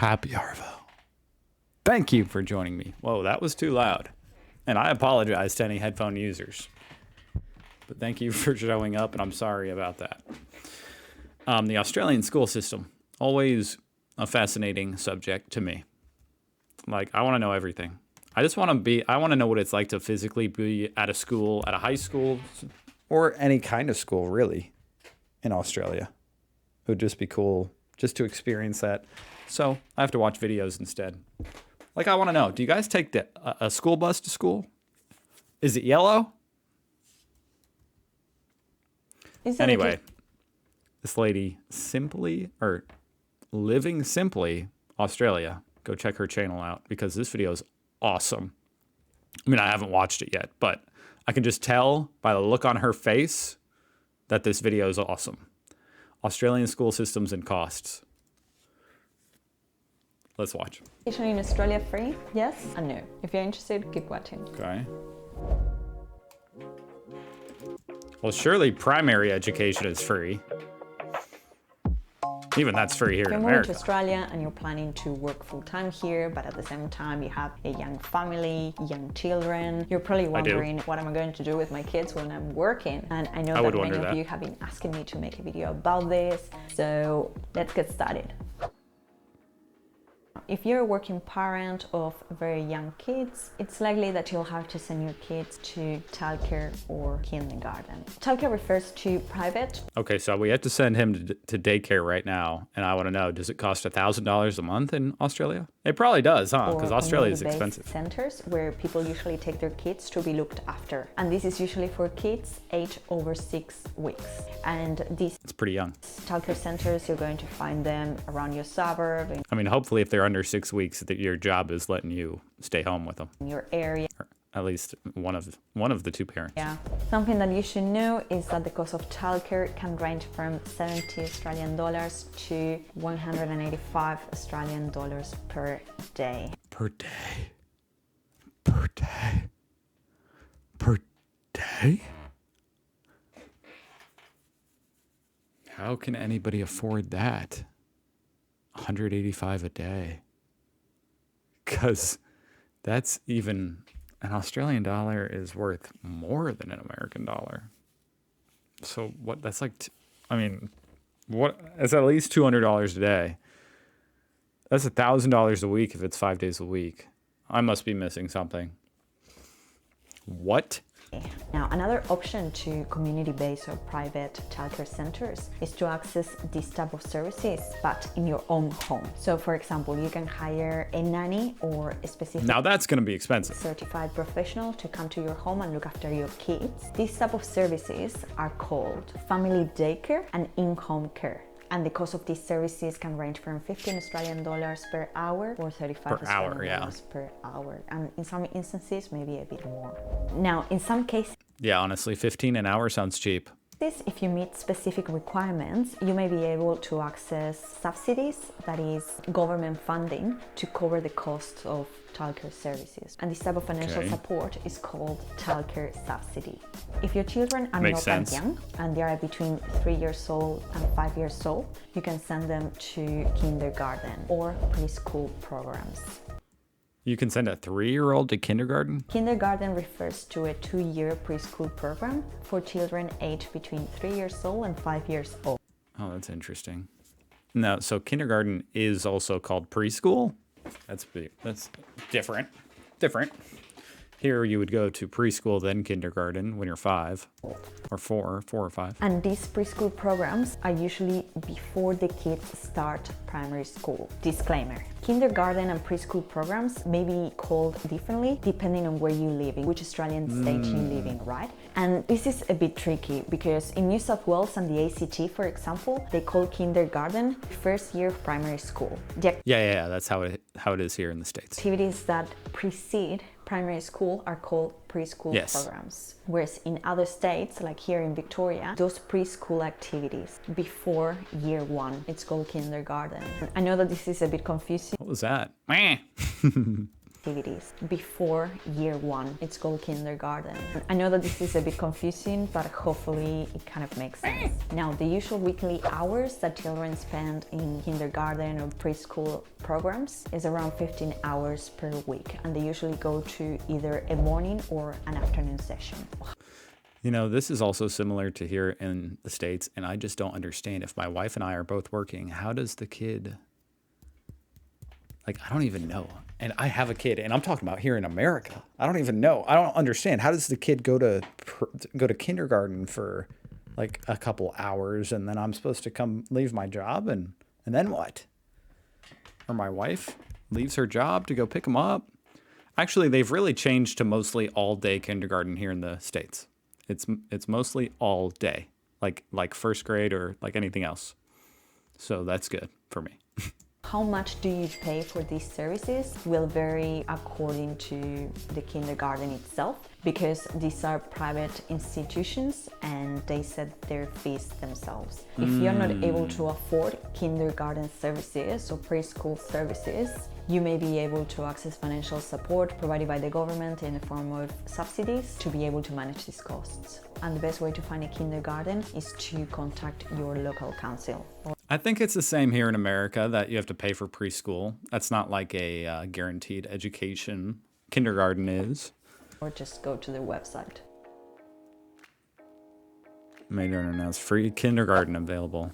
Happy Arvo. Thank you for joining me. Whoa, that was too loud. And I apologize to any headphone users. But thank you for showing up, and I'm sorry about that. The Australian school system, always a fascinating subject to me. Like, I want to know everything. I want to know what it's like to physically be at a school, at a high school, or any kind of school, really, in Australia. It would just be cool just to experience that. So I have to watch videos instead. Like, I want to know, do you guys take a school bus to school? Is it yellow? Anyway, this lady Living Simply Australia. Go check her channel out because this video is awesome. I mean, I haven't watched it yet, but I can just tell by the look on her face that this video is awesome. Australian school systems and costs. Let's watch. Education in Australia free? Yes and no. If you're interested, keep watching. Okay. Well, surely primary education is free. Even that's free here in America. You're moving to Australia and you're planning to work full-time here, but at the same time you have a young family, young children. You're probably wondering, what am I going to do with my kids when I'm working? And I know that many of you have been asking me to make a video about this. So let's get started. If you're a working parent of very young kids, it's likely that you'll have to send your kids to childcare or kindergarten. Childcare refers to private. Okay, so we have to send him to daycare right now, and I want to know, does it cost $1,000 a month in Australia? It probably does, huh? Because Australia is expensive. Centers where people usually take their kids to be looked after, and this is usually for kids aged over 6 weeks. And it's pretty young. Childcare centers, you're going to find them around your suburb. I mean, hopefully, if they're under 6 weeks, that your job is letting you stay home with them. In your area. Or at least one of the two parents. Yeah. Something that you should know is that the cost of childcare can range from 70 Australian dollars to 185 Australian dollars per day. Per day? Per day? Per day? How can anybody afford that? 185 a day. Because that's even, an Australian dollar is worth more than an American dollar. So what, that's like, it's at least $200 a day. That's $1,000 a week if it's 5 days a week. I must be missing something. What? Now, another option to community-based or private childcare centers is to access this type of services, but in your own home. So, for example, you can hire a nanny or a specific... Now that's going to be expensive. ...certified professional to come to your home and look after your kids. These type of services are called family daycare and in-home care. And the cost of these services can range from 15 Australian dollars per hour or 35 Australian dollars per hour. And in some instances, maybe a bit more. Now, in some cases... Yeah, honestly, 15 an hour sounds cheap. If you meet specific requirements, you may be able to access subsidies, that is government funding, to cover the cost of childcare services. And this type of financial support is called childcare subsidy. If your children are not that young and they are between 3 years old and 5 years old, you can send them to kindergarten or preschool programs. You can send a 3-year-old to kindergarten? Kindergarten refers to a 2-year preschool program for children aged between 3 years old and 5 years old. Oh, that's interesting. Now, so kindergarten is also called preschool? That's different. Here you would go to preschool, then kindergarten when you're 5 or 4 or 5. And these preschool programs are usually before the kids start primary school. Disclaimer: kindergarten and preschool programs may be called differently depending on where you live, in which Australian state you live in, right? And this is a bit tricky because in New South Wales and the ACT, for example, they call kindergarten first year of primary school. Yeah, that's how it is here in the States. Activities that precede primary school are called preschool programs. Whereas in other states, like here in Victoria, those preschool activities before year 1, it's called kindergarten. I know that this is a bit confusing. What was that? activities before year one. It's called kindergarten. I know that this is a bit confusing, but hopefully it kind of makes sense. Now, the usual weekly hours that children spend in kindergarten or preschool programs is around 15 hours per week, and they usually go to either a morning or an afternoon session. You know, this is also similar to here in the States, and I just don't understand. If my wife and I are both working, how does the kid, like, I don't even know. And I have a kid, and I'm talking about here in America. I don't even know. I don't understand. How does the kid go to kindergarten for like a couple hours, and then I'm supposed to come leave my job, and then what? Or my wife leaves her job to go pick him up? Actually, they've really changed to mostly all-day kindergarten here in the States. It's mostly all day, like first grade or like anything else. So that's good for me. How much do you pay for these services will vary according to the kindergarten itself, because these are private institutions and they set their fees themselves. If you're not able to afford kindergarten services or preschool services, you may be able to access financial support provided by the government in the form of subsidies to be able to manage these costs. And the best way to find a kindergarten is to contact your local council. I think it's the same here in America, that you have to pay for preschool. That's not like a guaranteed education. Kindergarten is. Or just go to their website. Made it's free kindergarten available.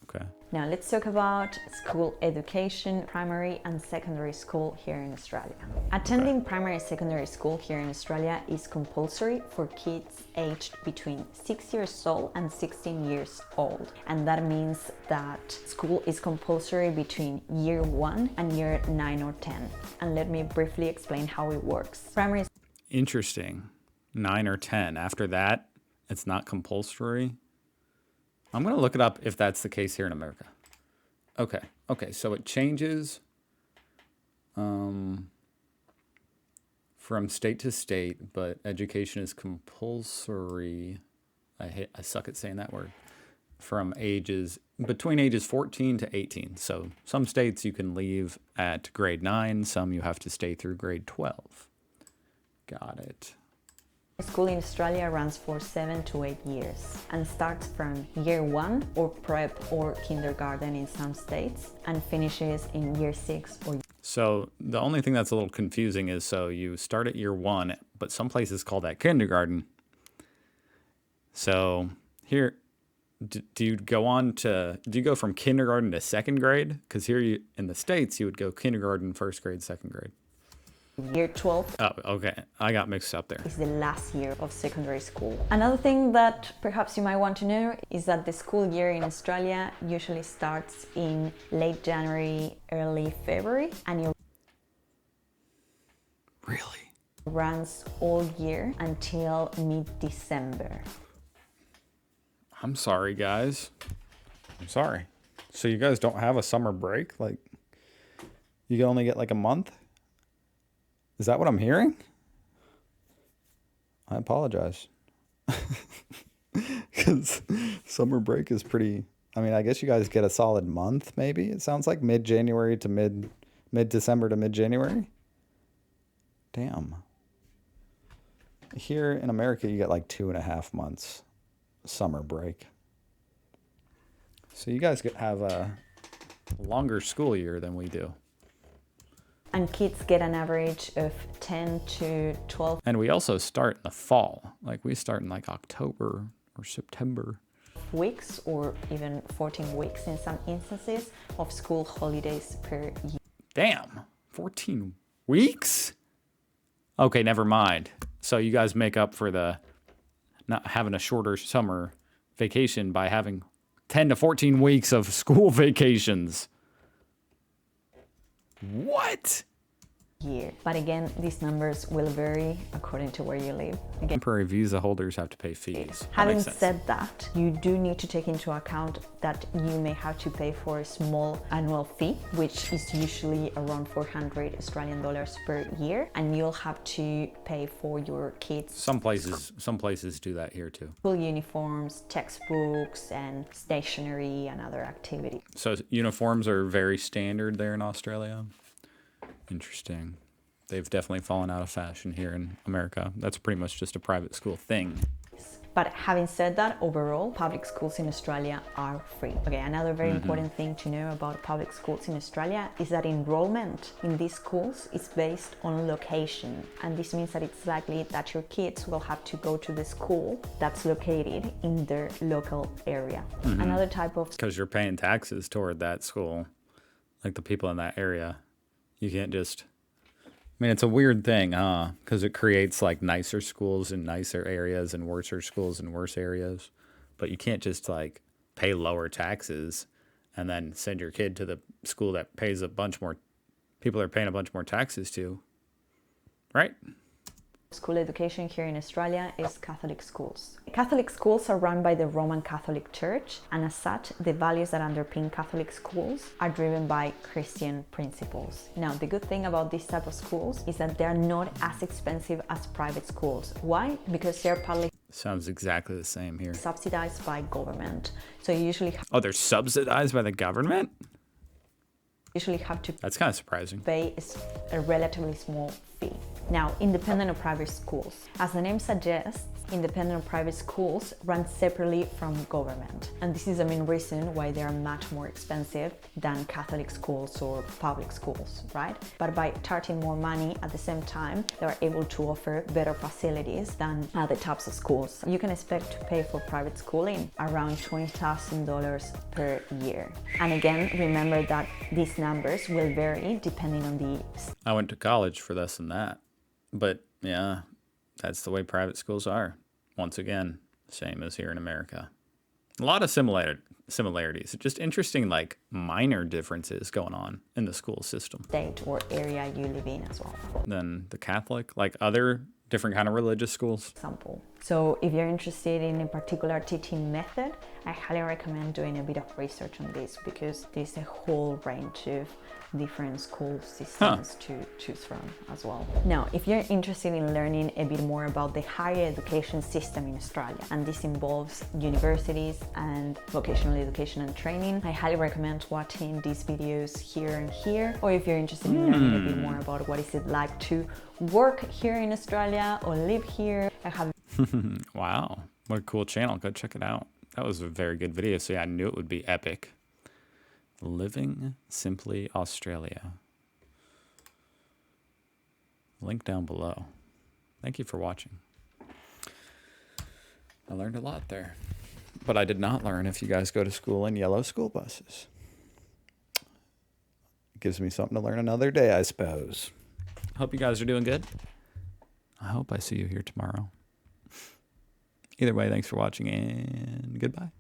Okay. Now let's talk about school education, primary and secondary school here in Australia. Attending primary and secondary school here in Australia is compulsory for kids aged between 6 years old and 16 years old. And that means that school is compulsory between year 1 and year 9 or 10. And let me briefly explain how it works. Primary. Interesting. 9 or 10. After that, it's not compulsory. I'm going to look it up if that's the case here in America. Okay, so it changes from state to state, but education is compulsory. I suck at saying that word. From between ages 14 to 18. So some states you can leave at grade 9, some you have to stay through grade 12. Got it. School in Australia runs for 7 to 8 years and starts from year 1 or prep or kindergarten in some states and finishes in year 6 or. So the only thing that's a little confusing is, so you start at year 1, but some places call that kindergarten. So here, do you go from kindergarten to second grade? Because here in the States, you would go kindergarten, first grade, second grade. Year 12. Oh, okay. I got mixed up there. Is the last year of secondary school. Another thing that perhaps you might want to know is that the school year in Australia usually starts in late January, early February, and it Really? runs all year until mid-December. I'm sorry, guys. I'm sorry. So you guys don't have a summer break? Like, you only get like a month? Is that what I'm hearing? I apologize. Because summer break is pretty, I guess you guys get a solid month, maybe. It sounds like mid-January to mid-December to mid-January. Damn. Here in America, you get like 2.5 months summer break. So you guys have a longer school year than we do. And kids get an average of 10 to 12 And we also start in the fall. Like we start in like October or September. weeks or even 14 weeks in some instances of school holidays per year. Damn, 14 weeks? Okay, never mind. So you guys make up for the not having a shorter summer vacation by having 10 to 14 weeks of school vacations. What? Year. But again, these numbers will vary according to where you live. Again, Temporary visa holders have to pay fees. That having makes sense. said that, you do need to take into account that you may have to pay for a small annual fee, which is usually around 400 Australian dollars per year, and you'll have to pay for your kids' Some places do that here too. school uniforms, textbooks, and stationery and other activities. So uniforms are very standard there in Australia. Interesting. they've definitely fallen out of fashion here in America. That's pretty much just a private school thing. But having said that, overall, public schools in Australia are free. Okay, another very important thing to know about public schools in Australia is that enrollment in these schools is based on location. And this means that it's likely that your kids will have to go to the school that's located in their local area. Another type of... Because you're paying taxes toward that school, like the people in that area. You can't just... I mean, it's a weird thing, huh? Because it creates like nicer schools in nicer areas and worser schools in worse areas. But you can't just like pay lower taxes and then send your kid to the school that pays a bunch more, people are paying a bunch more taxes to, right? School education here in Australia is Catholic schools. Catholic schools are run by the Roman Catholic Church, and as such, the values that underpin Catholic schools are driven by Christian principles. Now, the good thing about this type of schools is that they're not as expensive as private schools. Why? Because they're partly Sounds exactly the same here. subsidized by government. So you usually Oh, they're subsidized by the government? have to That's kind of surprising. pay a relatively small fee. Now, independent or private schools. As the name suggests, independent or private schools run separately from government. And this is the main reason why they are much more expensive than Catholic schools or public schools, right? But by charging more money at the same time, they are able to offer better facilities than other types of schools. You can expect to pay for private schooling around $20,000 per year. And again, remember that these numbers will vary depending on the... I went to college for less than that. But yeah, that's the way private schools are. Once again, same as here in America. A lot of similarities. Just interesting, like minor differences going on in the school system. State or area you live in as well. Than the Catholic, like other different kind of religious schools. Example. So if you're interested in a particular teaching method, I highly recommend doing a bit of research on this, because there's a whole range of different school systems to choose from as well. Now, if you're interested in learning a bit more about the higher education system in Australia, and this involves universities and vocational education and training, I highly recommend watching these videos here and here. Or if you're interested in learning a bit more about what is it like to work here in Australia or live here, I have... Wow, what a cool channel. Go check it out. That was a very good video, so yeah, I knew it would be epic. Living Simply Australia. Link down below. Thank you for watching. I learned a lot there. But I did not learn if you guys go to school in yellow school buses. It gives me something to learn another day, I suppose. Hope you guys are doing good. I hope I see you here tomorrow. Either way, thanks for watching and goodbye.